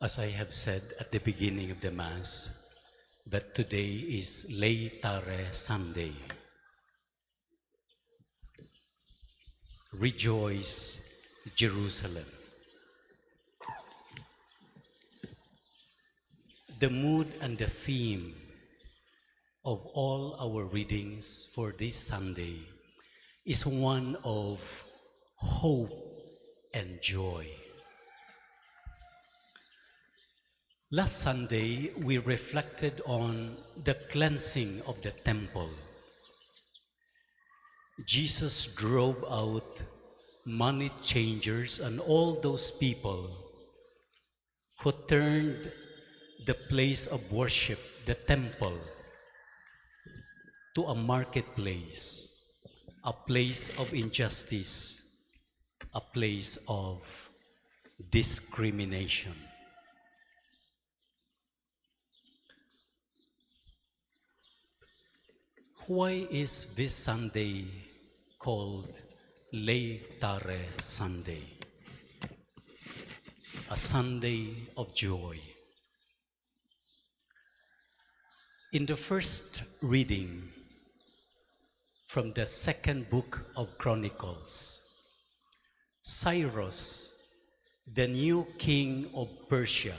As I have said at the beginning of the Mass, that today is Laetare Sunday. Rejoice, Jerusalem. The mood and the theme of all our readings for this Sunday is one of hope and joy. Last Sunday, we reflected on the cleansing of the temple. Jesus drove out money changers and all those people who turned the place of worship, the temple, to a marketplace, a place of injustice, a place of discrimination. Why is this Sunday called Laetare Sunday? A Sunday of joy. In the first reading from the second book of Chronicles, Cyrus, the new king of Persia,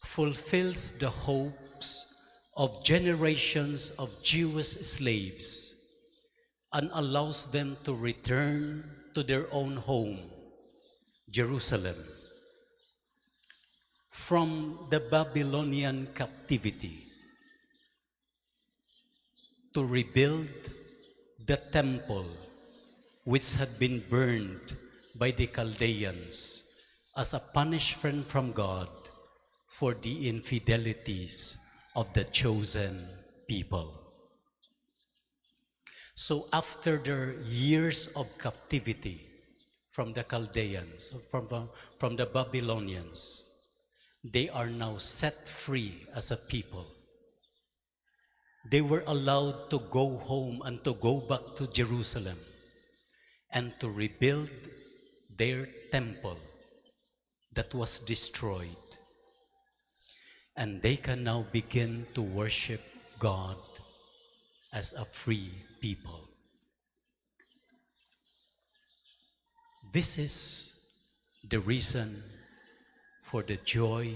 fulfills the hopes of generations of Jewish slaves and allows them to return to their own home, Jerusalem, from the Babylonian captivity, to rebuild the temple which had been burned by the Chaldeans as a punishment from God for the infidelities of the chosen people. So after their years of captivity from the Chaldeans, from the Babylonians, they are now set free as a people. They were allowed to go home and to go back to Jerusalem and to rebuild their temple that was destroyed. And they can now begin to worship God as a free people. This is the reason for the joy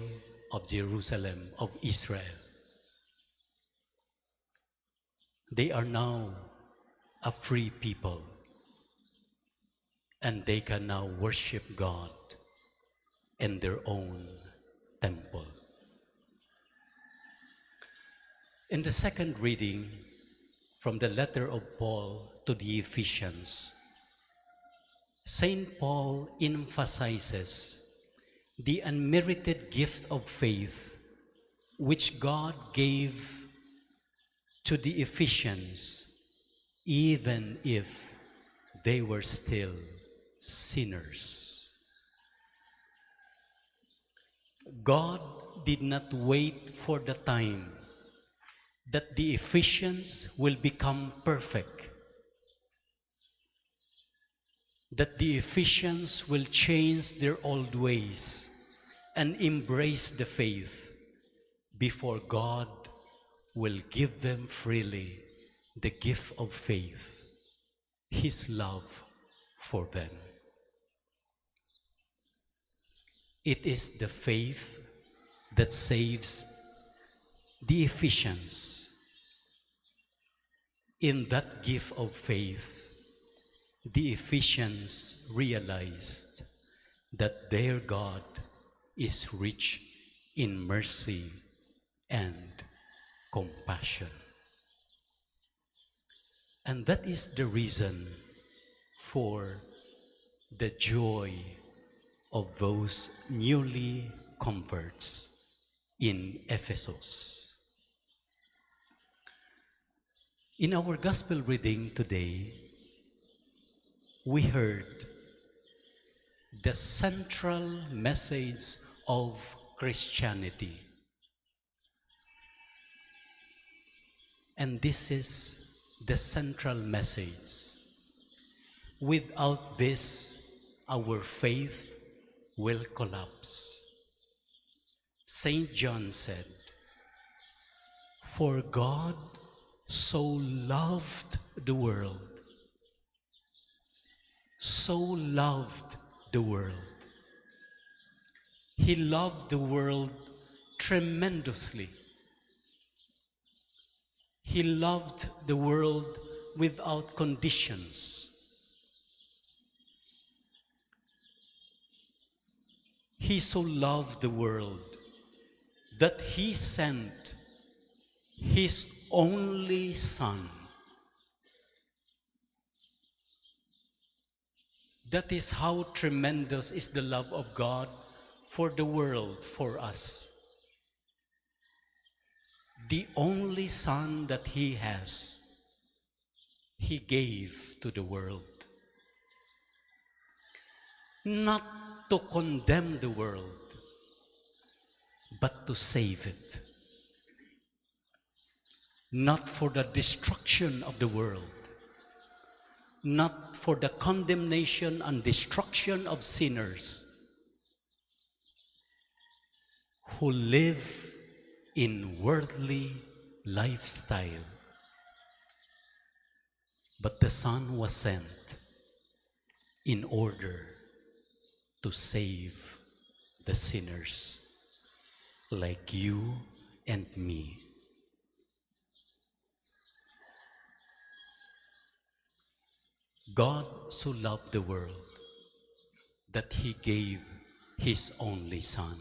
of Jerusalem, of Israel. They are now a free people, and they can now worship God in their own temple. In the second reading from the letter of Paul to the Ephesians, Saint Paul emphasizes the unmerited gift of faith which God gave to the Ephesians, even if they were still sinners. God did not wait for the time that the Ephesians will become perfect, that the Ephesians will change their old ways and embrace the faith before God will give them freely the gift of faith, His love for them. It is the faith that saves the Ephesians. In that gift of faith, the Ephesians realized that their God is rich in mercy and compassion. And that is the reason for the joy of those newly converts in Ephesus. In our gospel reading today, we heard the central message of Christianity. And this is the central message. Without this, our faith will collapse. Saint John said, "For God so loved the world, so loved the world." He loved the world tremendously. He loved the world without conditions. He so loved the world that He sent His only Son. That is how tremendous is the love of God for the world, for us. The only Son that He has, He gave to the world. Not to condemn the world, but to save it. Not for the destruction of the world, not for the condemnation and destruction of sinners who live in worldly lifestyle. But the Son was sent in order to save the sinners like you and me. God so loved the world that He gave His only Son.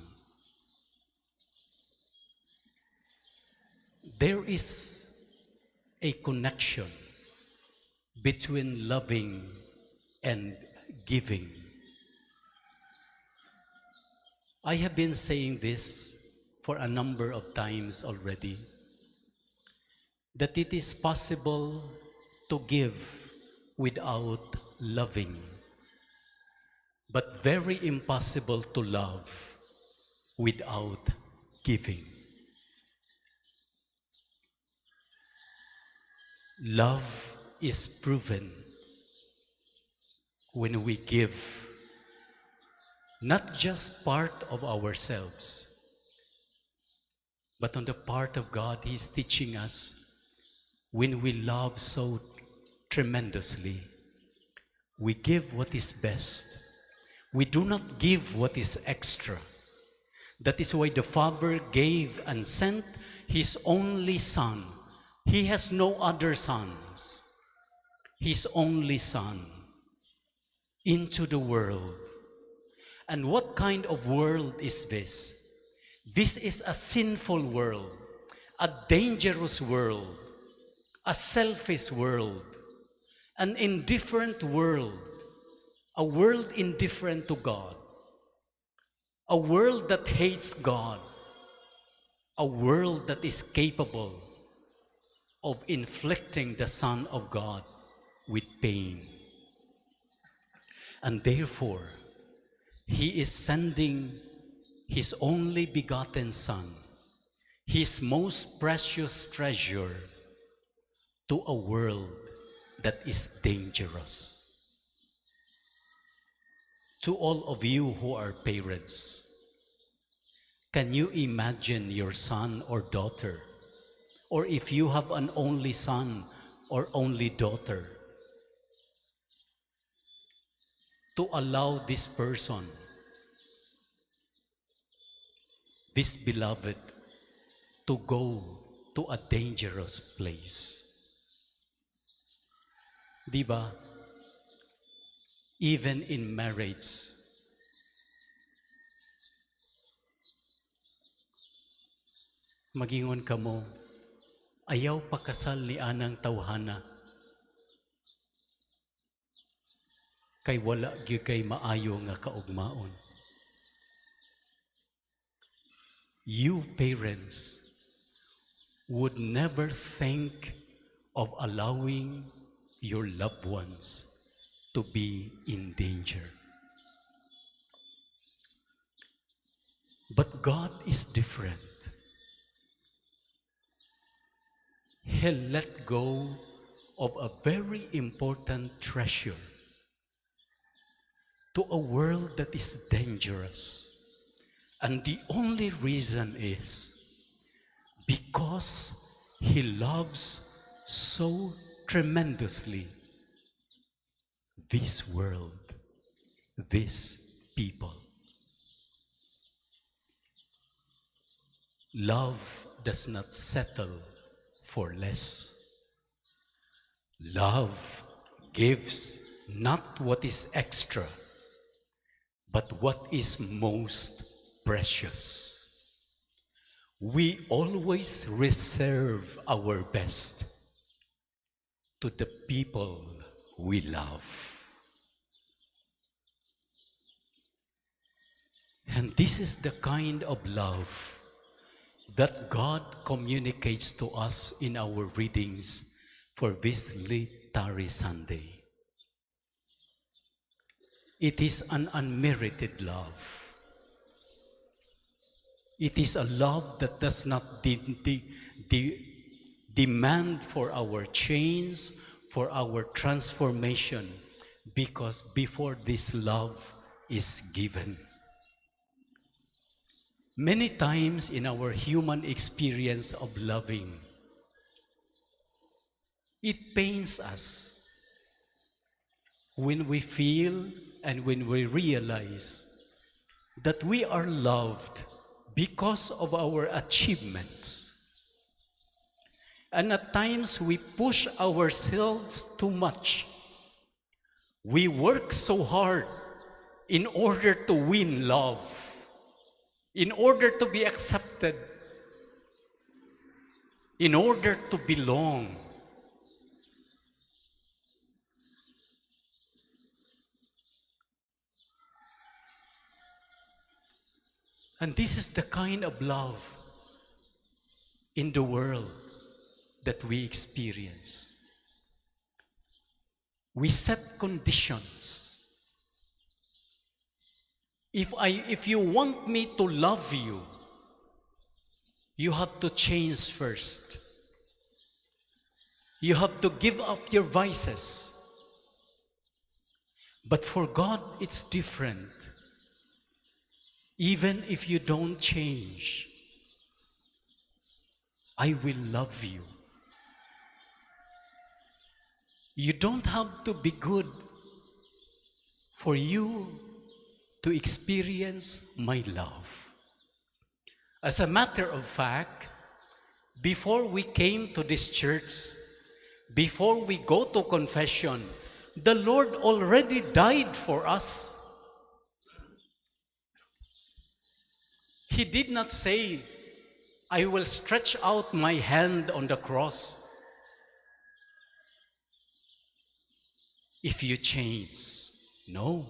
There is a connection between loving and giving. I have been saying this for a number of times already, that it is possible to give without loving, but very impossible to love without giving. Love is proven when we give not just part of ourselves, but on the part of God. He's teaching us, when we love so tremendously, we give what is best. We do not give what is extra. That is why the Father gave and sent His only Son. He has no other sons. His only Son into the world. And what kind of world is this? This is a sinful world, a dangerous world, a selfish world, an indifferent world, a world indifferent to God, a world that hates God, a world that is capable of inflicting the Son of God with pain. And therefore, He is sending His only begotten Son, His most precious treasure, to a world that is dangerous. To all of you who are parents, can you imagine your son or daughter, or if you have an only son or only daughter, to allow this person, this beloved, to go to a dangerous place? Diba? Even in marriage, magingon ka mo, ayaw pakasal ni anang tawhana, kay wala gyud kay maayo nga kaugmaon. You parents would never think of allowing your loved ones to be in danger. But God is different. He let go of a very important treasure to a world that is dangerous, And the only reason is because He loves so tremendously this world, these people. Love does not settle for less. Love gives not what is extra, but what is most precious. We always reserve our best to the people we love. And this is the kind of love that God communicates to us in our readings for this Literary Sunday. It is an unmerited love. It is a love that does not demand for our change, for our transformation, because before this love is given. Many times in our human experience of loving, it pains us when we feel and when we realize that we are loved because of our achievements. And at times we push ourselves too much. We work so hard in order to win love, in order to be accepted, in order to belong. And this is the kind of love in the world that we experience. We set conditions. If you want me to love you, you have to change first. You have to give up your vices. But for God, it's different. Even if you don't change, I will love you. You don't have to be good for you to experience my love. As a matter of fact, before we came to this church, before we go to confession, the Lord already died for us. He did not say, I will stretch out my hand on the cross if you change. No.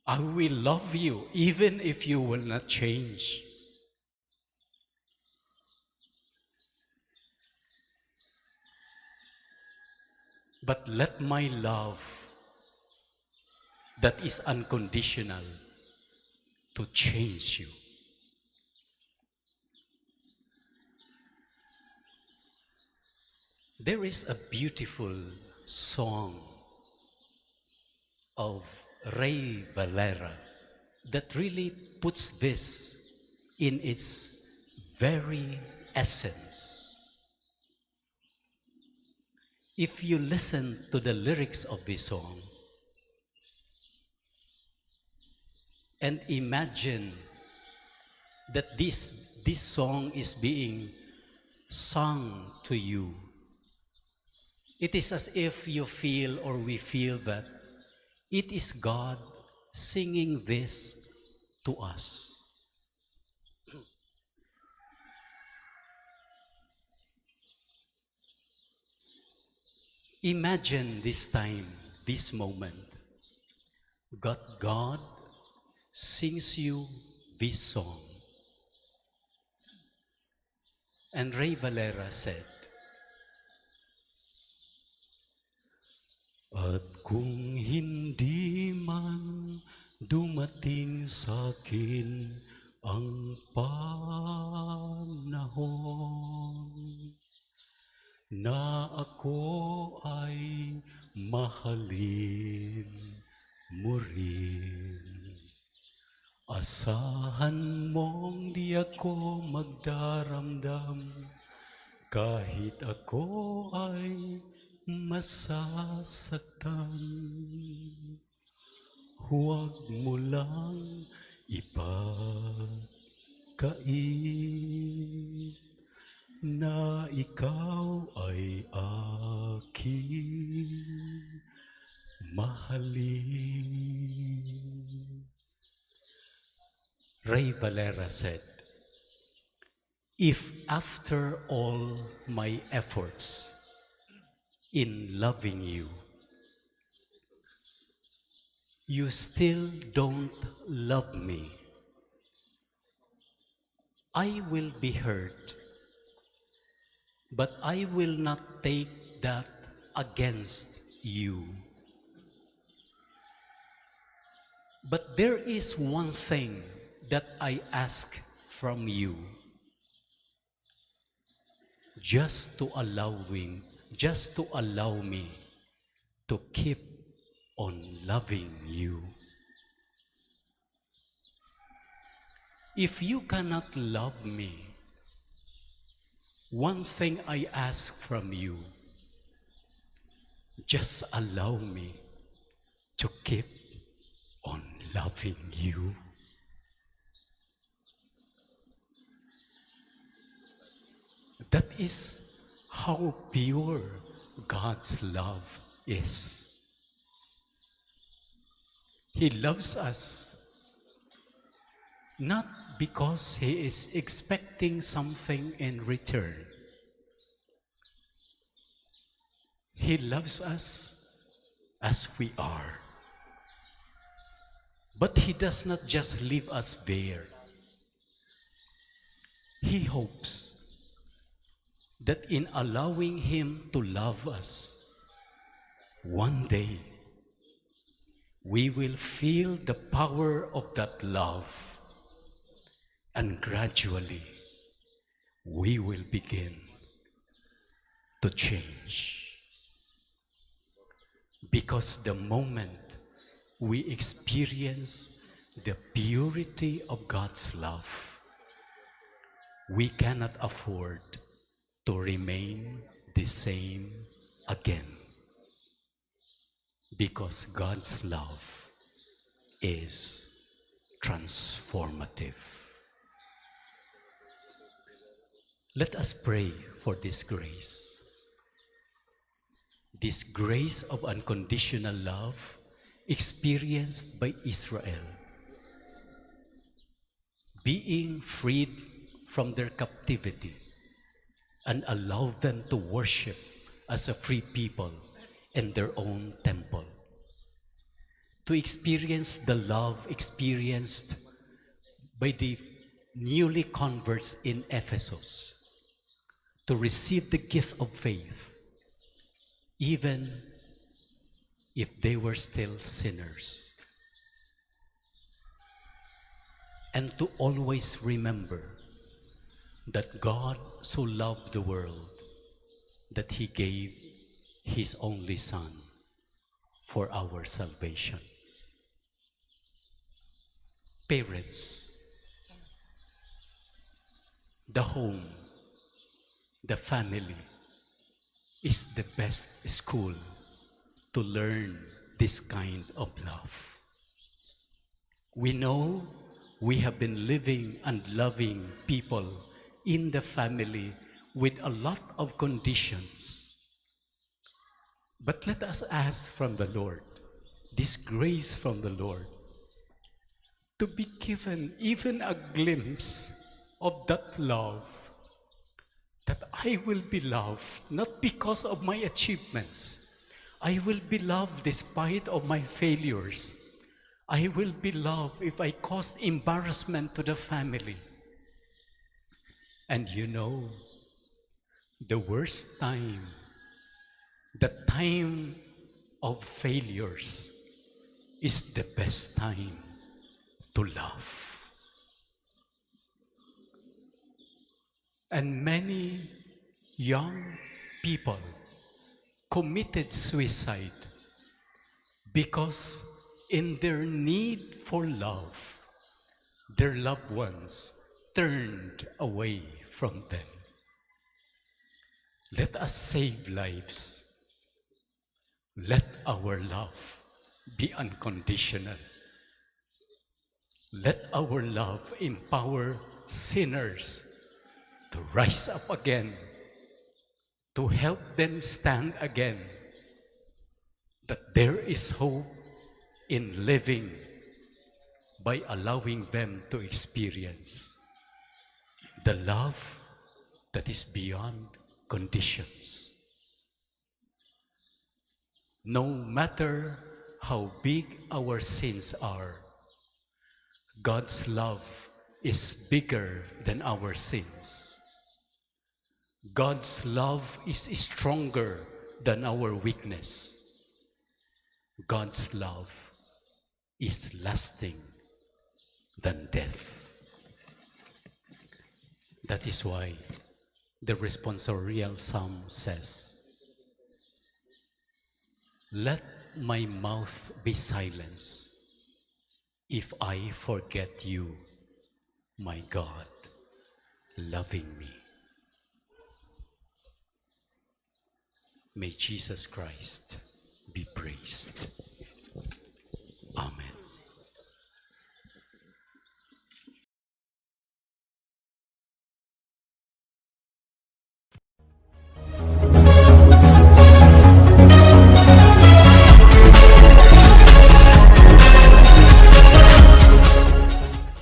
I will love you even if you will not change. But let my love that is unconditional to change you. There is a beautiful song of REV that really puts this in its very essence. If you listen to the lyrics of this song and imagine that this song is being sung to you, it is as if you feel or we feel that it is God singing this to us. Imagine this time, this moment, God sings you this song. And REV said, at kung hindi man dumating sa'kin ang panahon na ako ay mahalin mo rin. Asahan mong di ako magdaramdam kahit ako ay masasaktan. Huwag mo lang ipagkait na ikaw ay aking mahalin. Ray Valera said, "If after all my efforts in loving you, you still don't love me, I will be hurt, but I will not take that against you. But there is one thing that I ask from you, just to allow me to keep on loving you. If you cannot love me, one thing I ask from you, just allow me to keep on loving you." That is how pure God's love is. He loves us not because He is expecting something in return. He loves us as we are. But He does not just leave us there. He hopes that in allowing Him to love us, one day we will feel the power of that love, and gradually we will begin to change. Because the moment we experience the purity of God's love, we cannot afford to remain the same again. Because God's love is transformative. Let us pray for this grace. This grace of unconditional love experienced by Israel, being freed from their captivity and allow them to worship as a free people in their own temple. To experience the love experienced by the newly converts in Ephesus. To receive the gift of faith, even if they were still sinners. And to always remember that God so loved the world that He gave His only Son for our salvation. Parents, the home, the family is the best school to learn this kind of love. We know we have been living and loving people in the family with a lot of conditions. But let us ask from the Lord, this grace from the Lord, to be given even a glimpse of that love, that I will be loved not because of my achievements. I will be loved despite of my failures. I will be loved if I caused embarrassment to the family. And you know, the worst time, the time of failures, is the best time to love. And many young people committed suicide because in their need for love, their loved ones turned away from them. Let us save lives. Let our love be unconditional. Let our love empower sinners to rise up again, to help them stand again, that there is hope in living by allowing them to experience the love that is beyond conditions. No matter how big our sins are, God's love is bigger than our sins. God's love is stronger than our weakness. God's love is lasting than death. That is why the responsorial psalm says, "Let my mouth be silenced if I forget you, my God, loving me." May Jesus Christ be praised.